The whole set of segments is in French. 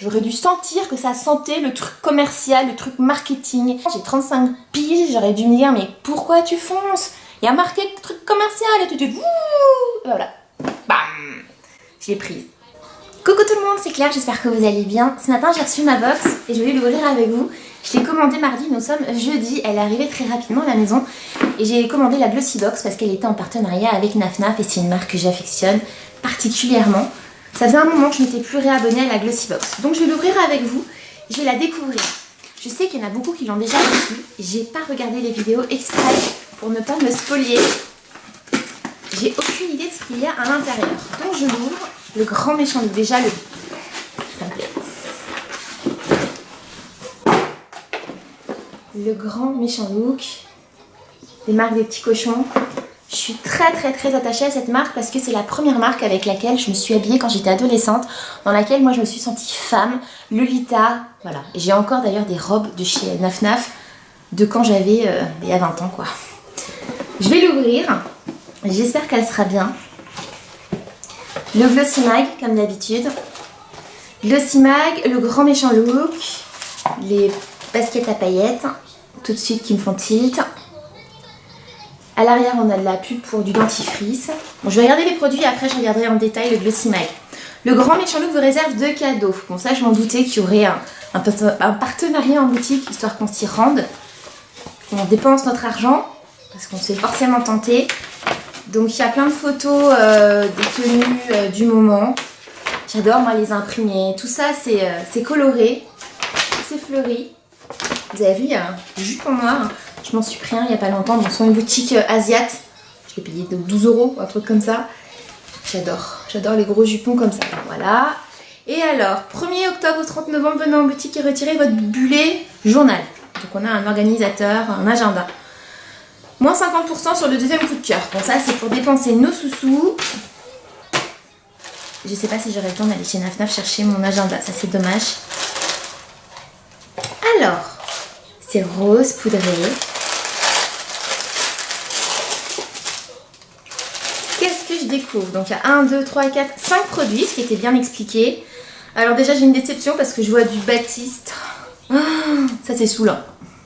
J'aurais dû sentir que ça sentait le truc commercial, le truc marketing. J'ai 35 piges, j'aurais dû me dire mais pourquoi tu fonces? Il y a marqué truc commercial et tu dis voilà. Bam, je l'ai prise. Coucou tout le monde, c'est Claire, j'espère que vous allez bien. Ce matin j'ai reçu ma box et je voulais l'ouvrir avec vous. Je l'ai commandée mardi, nous sommes jeudi, elle est arrivée très rapidement à la maison. Et j'ai commandé la Glossy Box parce qu'elle était en partenariat avec Naf Naf et c'est une marque que j'affectionne particulièrement. Ça faisait un moment que je n'étais plus réabonnée à la Glossy Box. Donc je vais l'ouvrir avec vous, je vais la découvrir. Je sais qu'il y en a beaucoup qui l'ont déjà reçue. J'ai pas regardé les vidéos exprès pour ne pas me spolier. J'ai aucune idée de ce qu'il y a à l'intérieur. Donc je l'ouvre, le grand méchant look. Déjà le... ça me plaît. Le grand méchant look. Des marques des petits cochons. Je suis très attachée à cette marque parce que c'est la première marque avec laquelle je me suis habillée quand j'étais adolescente, dans laquelle moi je me suis sentie femme, Lolita, voilà. Et j'ai encore d'ailleurs des robes de chez Naf Naf de quand j'avais il y a 20 ans quoi. Je vais l'ouvrir, j'espère qu'elle sera bien. Le Glossy Mag comme d'habitude. Glossy Mag, le grand méchant look, les baskets à paillettes, tout de suite qui me font tilt. À l'arrière, on a de la pub pour du dentifrice. Bon, je vais regarder les produits et après je regarderai en détail le Glossy Mag. Le grand méchant look vous réserve 2 cadeaux. Bon, ça, je m'en doutais qu'il y aurait un partenariat en boutique, histoire qu'on s'y rende. On dépense notre argent, parce qu'on s'est forcément tenté. Donc, il y a plein de photos des tenues du moment. J'adore, moi, les imprimer. Tout ça, c'est coloré, c'est fleuri. Vous avez vu, il y a un jupon noir. Je m'en suis pris un il n'y a pas longtemps dans une boutique asiate. Je l'ai payé de 12 €, un truc comme ça. J'adore les gros jupons comme ça. Voilà. Et alors, 1er octobre au 30 novembre, venez en boutique et retirez votre bullet journal. Donc on a un organisateur, un agenda. Moins 50% sur le deuxième coup de cœur. Bon, ça c'est pour dépenser nos sous-sous. Je sais pas si j'aurai le temps d'aller chez Naf Naf chercher mon agenda. Ça c'est dommage. Alors, c'est rose poudré. Qu'est-ce que je découvre? Donc il y a 1, 2, 3, 4, 5 produits, ce qui était bien expliqué. Alors déjà j'ai une déception parce que je vois du Batiste. Oh, ça c'est saoulant.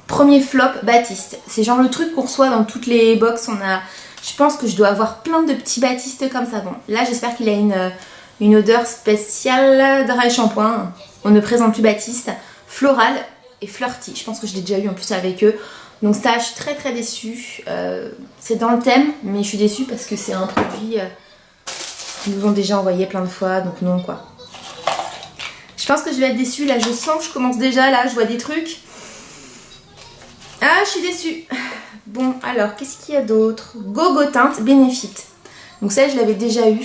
Premier flop, Batiste. C'est genre le truc qu'on reçoit dans toutes les box. Je pense que je dois avoir plein de petits Batistes comme ça. Bon, là j'espère qu'il a une odeur spéciale dry shampoing. On ne présente plus Batiste. Floral et flirty. Je pense que je l'ai déjà eu en plus avec eux. Donc ça, je suis très déçue. C'est dans le thème, mais je suis déçue parce que c'est un produit qu'ils nous ont déjà envoyé plein de fois, donc non quoi. Je pense que je vais être déçue, là je sens que je commence déjà, là je vois des trucs. Ah, je suis déçue. Bon, alors, qu'est-ce qu'il y a d'autre? Gogo Teinte Benefit. Donc ça, je l'avais déjà eu.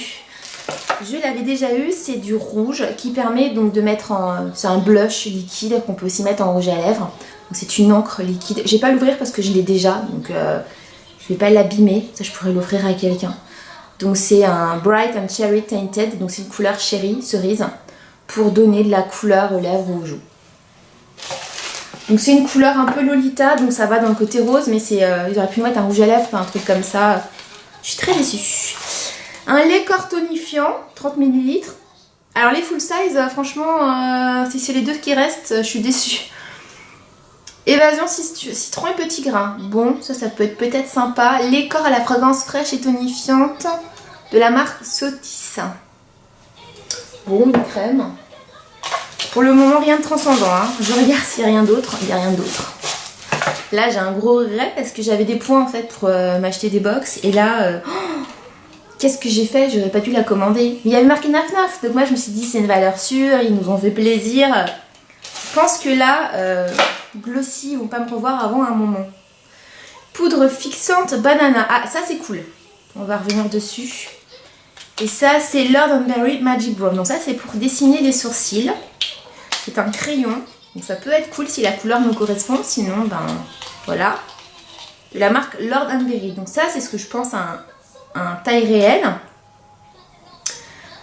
C'est du rouge qui permet donc de mettre en... C'est un blush liquide qu'on peut aussi mettre en rouge à lèvres. C'est une encre liquide. Je vais pas l'ouvrir parce que je l'ai déjà, donc je vais pas l'abîmer. Ça, je pourrais l'offrir à quelqu'un. Donc c'est un Bright and Cherry Tinted, donc c'est une couleur cherry, cerise, pour donner de la couleur aux lèvres ou aux joues. Donc c'est une couleur un peu Lolita, donc ça va dans le côté rose, mais c'est ils auraient pu mettre un rouge à lèvres, un truc comme ça. Je suis très déçue. Un lait corps tonifiant, 30 ml. Alors les full size, franchement, si c'est les deux qui restent, je suis déçue. Évasion citron et petit grain. Bon, ça peut être peut-être sympa. Lait corps à la fragrance fraîche et tonifiante de la marque Sotis. Bon, une crème. Pour le moment, rien de transcendant. Hein. Je regarde s'il n'y a rien d'autre. Il n'y a rien d'autre. Là, j'ai un gros regret parce que j'avais des points en fait pour m'acheter des box. Et là, qu'est-ce que j'ai fait? J'aurais pas dû la commander. Mais il y avait marqué Naf Naf. Donc moi, je me suis dit, c'est une valeur sûre. Ils nous ont fait plaisir. Je pense que là, Glossy, ils vont pas me revoir avant un moment. Poudre fixante banana. Ah, ça c'est cool. On va revenir dessus. Et ça, c'est Lord & Berry Magic Brown. Donc ça, c'est pour dessiner les sourcils. C'est un crayon. Donc ça peut être cool si la couleur me correspond. Sinon, ben voilà. De la marque Lord & Berry. Donc ça, c'est ce que je pense un taille réelle.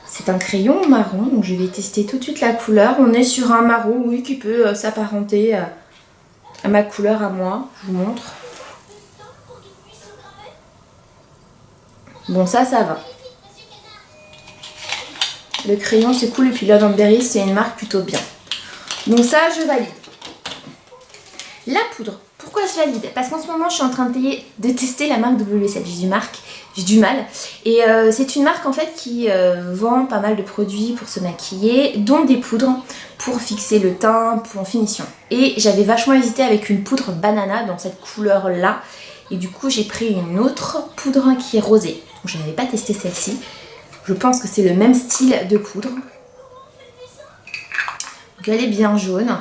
C'est un crayon marron, donc je vais tester tout de suite la couleur. On est sur un marron, oui, qui peut s'apparenter à ma couleur à moi. Je vous montre. Bon, ça va. Le crayon, c'est cool. Et puis Love & Berry, c'est une marque plutôt bien. Donc ça, je valide. La poudre. Pourquoi je valide? Parce qu'en ce moment, je suis en train de tester la marque W7. J'ai du mal. Et c'est une marque en fait qui vend pas mal de produits pour se maquiller, dont des poudres pour fixer le teint, pour en finition. Et j'avais vachement hésité avec une poudre banana dans cette couleur-là. Et du coup, j'ai pris une autre poudre qui est rosée. Donc, je n'avais pas testé celle-ci. Je pense que c'est le même style de poudre. Donc, elle est bien jaune.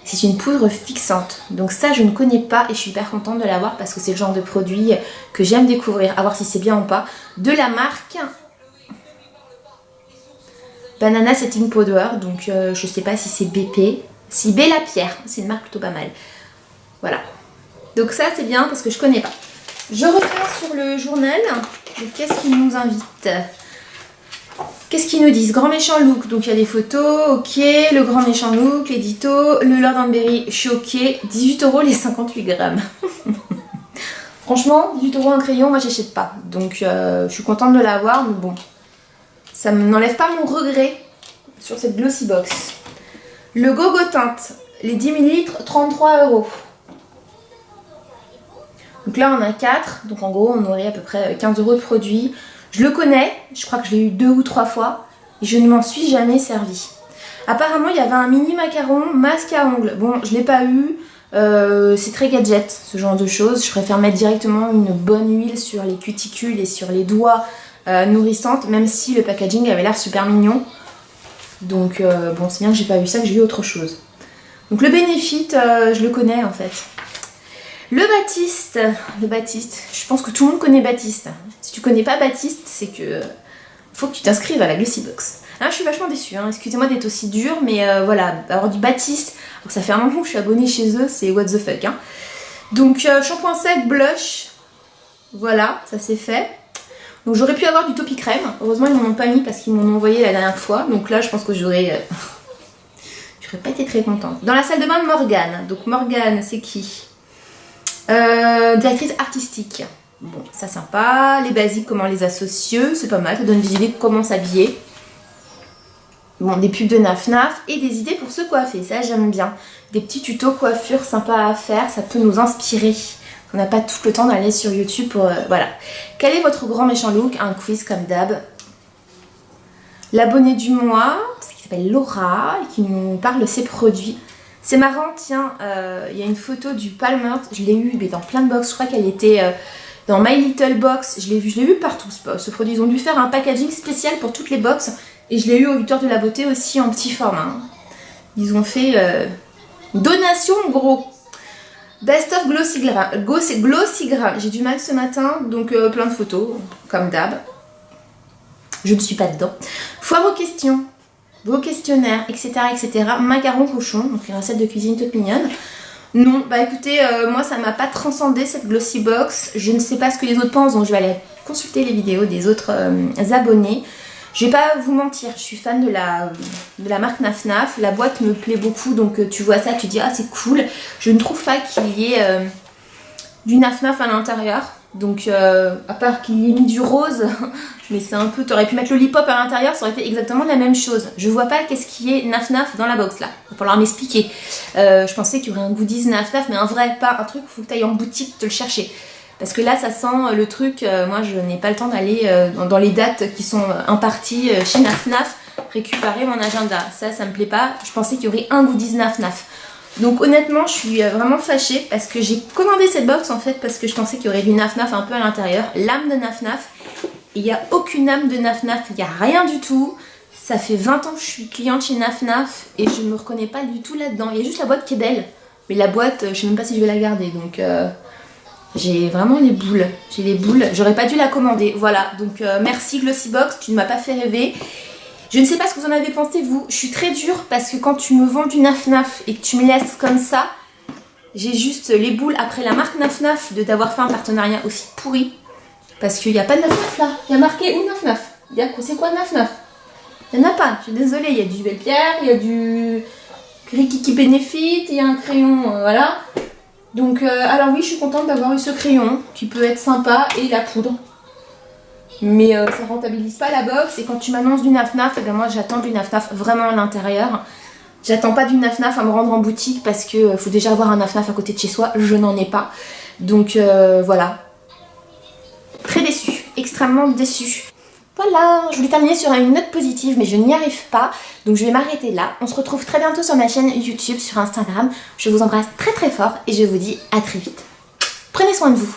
C'est une poudre fixante. Donc ça, je ne connais pas et je suis hyper contente de l'avoir parce que c'est le genre de produit que j'aime découvrir. À voir si c'est bien ou pas. De la marque Banana Setting Powder. Donc je sais pas si c'est BP. Si Bella Pierre. C'est une marque plutôt pas mal. Voilà. Donc ça, c'est bien parce que je connais pas. Je reviens sur le journal. Qu'est-ce qu'ils nous invitent? Qu'est-ce qu'ils nous disent? Grand méchant look, donc il y a des photos, ok. Le grand méchant look, l'édito. Le Lord Berry, je suis ok. 18 € les 58 grammes. Franchement, 18 € un crayon, moi j'achète pas. Donc je suis contente de l'avoir, mais bon. Ça n'enlève pas mon regret sur cette Glossy Box. Le Gogo Teinte, les 10 ml, 33 €. Donc là on a 4, donc en gros on aurait à peu près 15 € de produits. Je le connais, je crois que je l'ai eu 2 ou 3 fois et je ne m'en suis jamais servi. Apparemment il y avait un mini macaron masque à ongles. Bon, je ne l'ai pas eu, c'est très gadget ce genre de choses. Je préfère mettre directement une bonne huile sur les cuticules et sur les doigts nourrissantes, même si le packaging avait l'air super mignon. Donc bon, c'est bien que j'ai pas eu ça, que j'ai eu autre chose. Donc le Benefit, je le connais en fait. Le Baptiste, je pense que tout le monde connaît Baptiste. Si tu connais pas Baptiste, c'est que faut que tu t'inscrives à la Glossy Box. Hein, je suis vachement déçue, hein. Excusez-moi d'être aussi dure, mais voilà, avoir du Baptiste, alors ça fait un moment que je suis abonnée chez eux, c'est what the fuck. Hein. Donc shampoing sec, blush, voilà, ça c'est fait. Donc j'aurais pu avoir du Topi Crème, heureusement ils m'en ont pas mis parce qu'ils m'en ont envoyé la dernière fois, donc là je pense que j'aurais pas été très contente. Dans la salle de bain de Morgane, donc Morgane c'est qui? Directrice artistique. Bon, ça sympa. Les basiques, comment les associer, c'est pas mal, ça donne des idées de comment s'habiller. Bon, des pubs de Naf Naf et des idées pour se coiffer, ça j'aime bien. Des petits tutos coiffure sympas à faire, ça peut nous inspirer. On n'a pas tout le temps d'aller sur YouTube pour... voilà. Quel est votre grand méchant look? Un quiz comme d'hab. L'abonnée du mois, qui s'appelle Laura, et qui nous parle de ses produits. C'est marrant, tiens, il y a une photo du Palmer, je l'ai eu mais dans plein de box, je crois qu'elle était dans My Little Box, je l'ai vu partout ce produit. Ils ont dû faire un packaging spécial pour toutes les box et je l'ai eu au Victoire de la Beauté aussi en petit format. Ils ont fait donation gros. Best of Glossygram, j'ai du mal ce matin, donc plein de photos, comme d'hab. Je ne suis pas dedans. Foire aux questions. Vos questionnaires, etc., etc. Macarons cochon, donc les recettes de cuisine toutes mignonnes. Non, bah écoutez, moi ça m'a pas transcendé cette Glossy Box. Je ne sais pas ce que les autres pensent, donc je vais aller consulter les vidéos des autres abonnés. Je vais pas vous mentir, je suis fan de la marque Naf Naf. La boîte me plaît beaucoup, donc tu vois ça, tu dis ah c'est cool. Je ne trouve pas qu'il y ait du Naf Naf à l'intérieur. Donc à part qu'il y ait mis du rose, mais c'est un peu... T'aurais pu mettre Lollipop à l'intérieur, ça aurait été exactement la même chose. Je vois pas qu'est-ce qui est Naf Naf dans la box là. Il va falloir m'expliquer. Je pensais qu'il y aurait un goodies Naf Naf, mais un vrai, pas un truc où il faut que tu ailles en boutique te le chercher. Parce que là ça sent le truc, moi je n'ai pas le temps d'aller dans les dates qui sont imparties chez Naf Naf récupérer mon agenda. Ça me plaît pas. Je pensais qu'il y aurait un goodies Naf Naf. Donc honnêtement je suis vraiment fâchée parce que j'ai commandé cette box en fait parce que je pensais qu'il y aurait du Naf Naf un peu à l'intérieur, l'âme de Naf Naf. Il n'y a aucune âme de Naf Naf, il n'y a rien du tout. Ça fait 20 ans que je suis cliente chez Naf Naf et je ne me reconnais pas du tout là-dedans. Il y a juste la boîte qui est belle, mais la boîte je sais même pas si je vais la garder, donc j'ai vraiment les boules. J'ai les boules, j'aurais pas dû la commander. Voilà, donc merci Glossy Box, tu ne m'as pas fait rêver. Je ne sais pas ce que vous en avez pensé vous, je suis très dure parce que quand tu me vends du Naf Naf et que tu me laisses comme ça, j'ai juste les boules après la marque Naf Naf de t'avoir fait un partenariat aussi pourri. Parce qu'il n'y a pas de Naf Naf là, il y a marqué où Naf Naf. C'est quoi Naf Naf? Il n'y en a pas, je suis désolée, il y a du Belle Pierre, il y a du Rikiki Benefit, il y a un crayon, voilà. Donc alors oui, je suis contente d'avoir eu ce crayon qui peut être sympa et la poudre. Mais ça rentabilise pas la box. Et quand tu m'annonces du naf-naf, eh ben moi j'attends du naf-naf vraiment à l'intérieur. J'attends pas du naf-naf à me rendre en boutique parce que faut déjà avoir un naf-naf à côté de chez soi. Je n'en ai pas. Donc voilà. Très déçue. Extrêmement déçue. Voilà, je voulais terminer sur une note positive mais je n'y arrive pas. Donc je vais m'arrêter là. On se retrouve très bientôt sur ma chaîne YouTube, sur Instagram. Je vous embrasse très très fort et je vous dis à très vite. Prenez soin de vous.